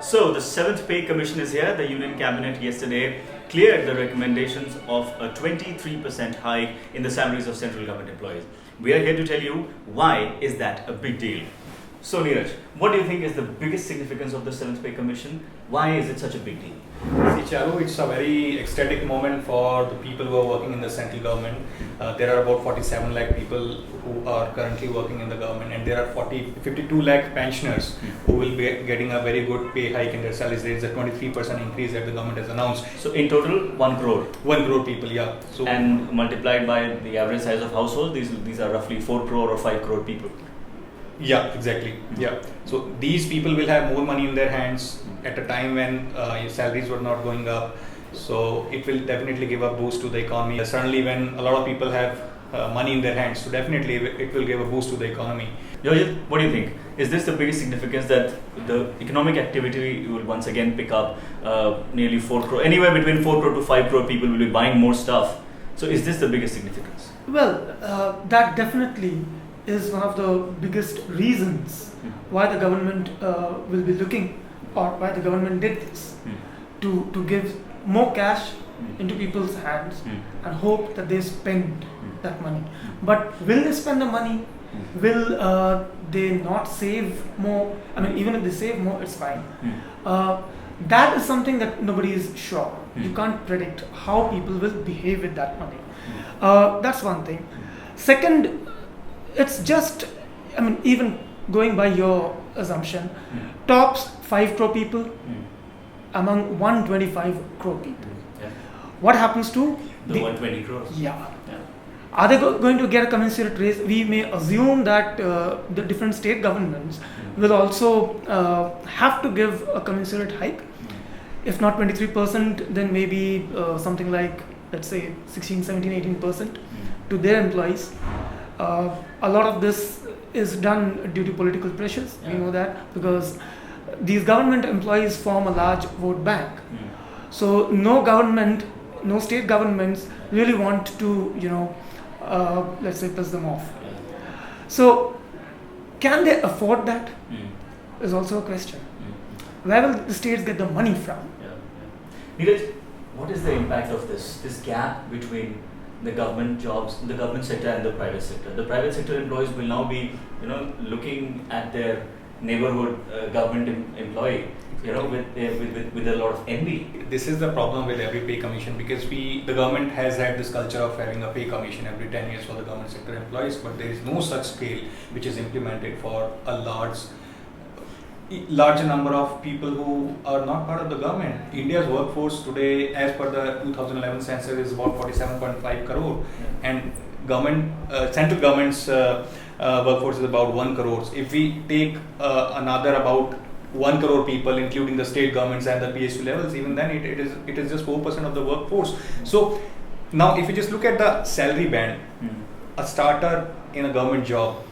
So the 7th Pay Commission is here. The Union Cabinet yesterday cleared the recommendations of a 23% hike in the salaries of central government employees. We are here to tell you why is that a big deal. So Neeraj, what do you think is the biggest significance of the 7th Pay Commission? Why is it such a big deal? See, Charu, it's a very ecstatic moment for the people who are working in the central government. There are about 47 lakh people who are currently working in the government, and there are 52 lakh pensioners who will be getting a very good pay hike in their salaries. There is a 23% increase that the government has announced. So in total, 1 crore. 1 crore people, yeah. So and multiplied by the average size of household, these are roughly 4 crore or 5 crore people. Yeah, exactly. Yeah. So these people will have more money in their hands at a time when salaries were not going up. So it will definitely give a boost to the economy. Certainly when a lot of people have money in their hands, so definitely it will give a boost to the economy. Yojit, what do you think? Is this the biggest significance that the economic activity will once again pick up? Nearly 4 crore, anywhere between 4 crore to 5 crore people will be buying more stuff. So is this the biggest significance? Well, that definitely is one of the biggest reasons why the government will be looking, or why the government did this, to give more cash into people's hands and hope that they spend that money. But will they spend the money? Will they not save more? I mean, even if they save more, it's fine. That is something that nobody is sure. You can't predict how people will behave with that money. That's one thing. Second, it's just, I mean, even going by your assumption, tops 5 crore people among 125 crore people. What happens to the 120 crores? Yeah. Are they going to get a commensurate raise? We may assume that the different state governments will also have to give a commensurate hike. If not 23%, then maybe something like, let's say 16, 17, 18% to their employees. A lot of this is done due to political pressures. We know that, because these government employees form a large vote bank. So no state governments really want to, let's say, piss them off. So can they afford that? Is also a question. Where will the states get the money from? Neeraj, what is the impact of this gap between the government jobs, the government sector and the private sector? The private sector employees will now be, looking at their neighborhood government employee, with a lot of envy. This is the problem with every pay commission, because the government has had this culture of having a pay commission every 10 years for the government sector employees, but there is no such scale which is implemented for a larger number of people who are not part of the government. India's workforce today, as per the 2011 census, is about 47.5 crore, and central government's workforce is about 1 crore. If we take another about 1 crore people, including the state governments and the PSU levels, even then it is just 4% of the workforce. So now, if you just look at the salary band, a starter in a government job,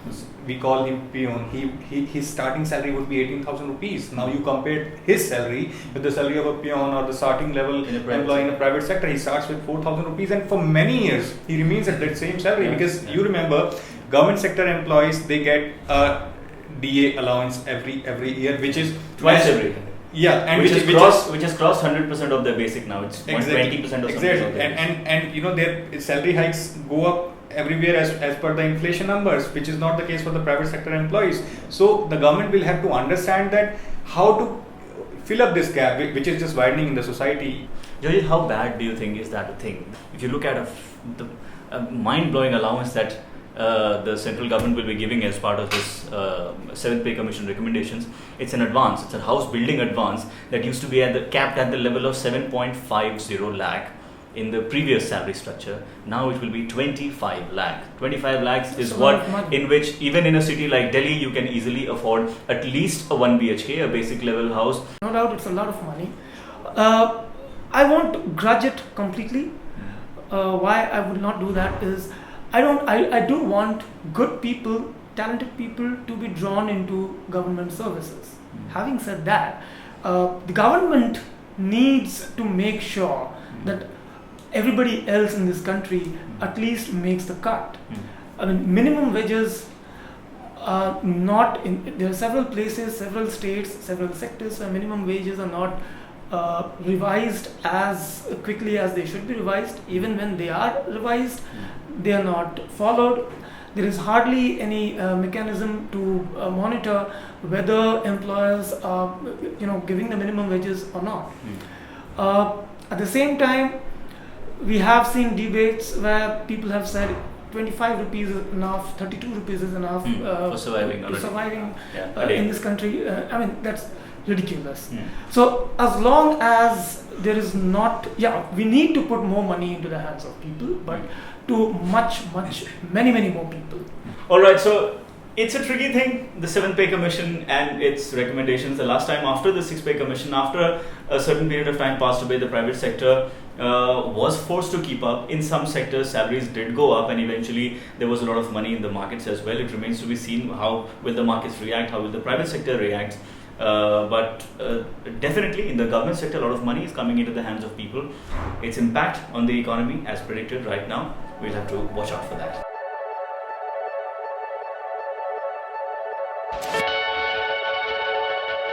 we call him peon, his starting salary would be 18,000 rupees. Now you compare his salary with the salary of a peon or the starting level employee in a private sector, he starts with 4,000 rupees, and for many years he remains at that same salary, because you remember, government sector employees, they get a DA allowance every year, which is twice every year. Yeah, and which has crossed 100% of their basic now. It's 20% or something. Exactly, and their salary hikes go up everywhere as per the inflation numbers, which is not the case for the private sector employees. So the government will have to understand that how to fill up this gap, which is just widening in the society. Jojit, how bad do you think is that a thing? If you look at a mind-blowing allowance that the central government will be giving as part of this 7th Pay Commission recommendations, it's an advance. It's a house building advance that used to be capped at the level of 7.50 lakh in the previous salary structure. Now it will be 25 lakh. 25 lakhs is in which, even in a city like Delhi, you can easily afford at least a 1 BHK, a basic level house. No doubt, it's a lot of money. I won't grudge it completely. Why I would not do that is, I do want good people, talented people to be drawn into government services. Having said that, the government needs to make sure that everybody else in this country at least makes the cut. I mean, minimum wages not in, there are several places, several states, several sectors where minimum wages are not revised as quickly as they should be revised. Even when they are revised, they are not followed. There is hardly any mechanism to monitor whether employers are, giving the minimum wages or not. At the same time, we have seen debates where people have said 25 rupees is enough, 32 rupees is enough for surviving, in this country. I mean, that's ridiculous. So as long as there is not, we need to put more money into the hands of people, but to many more people. All right, so it's a tricky thing, the 7th Pay Commission and its recommendations. The last time after the 6th Pay Commission, after a certain period of time passed away, the private sector was forced to keep up. In some sectors, salaries did go up, and eventually there was a lot of money in the markets as well. It remains to be seen how will the markets react, how will the private sector react. But definitely in the government sector, a lot of money is coming into the hands of people. Its impact on the economy, as predicted right now, we'll have to watch out for that.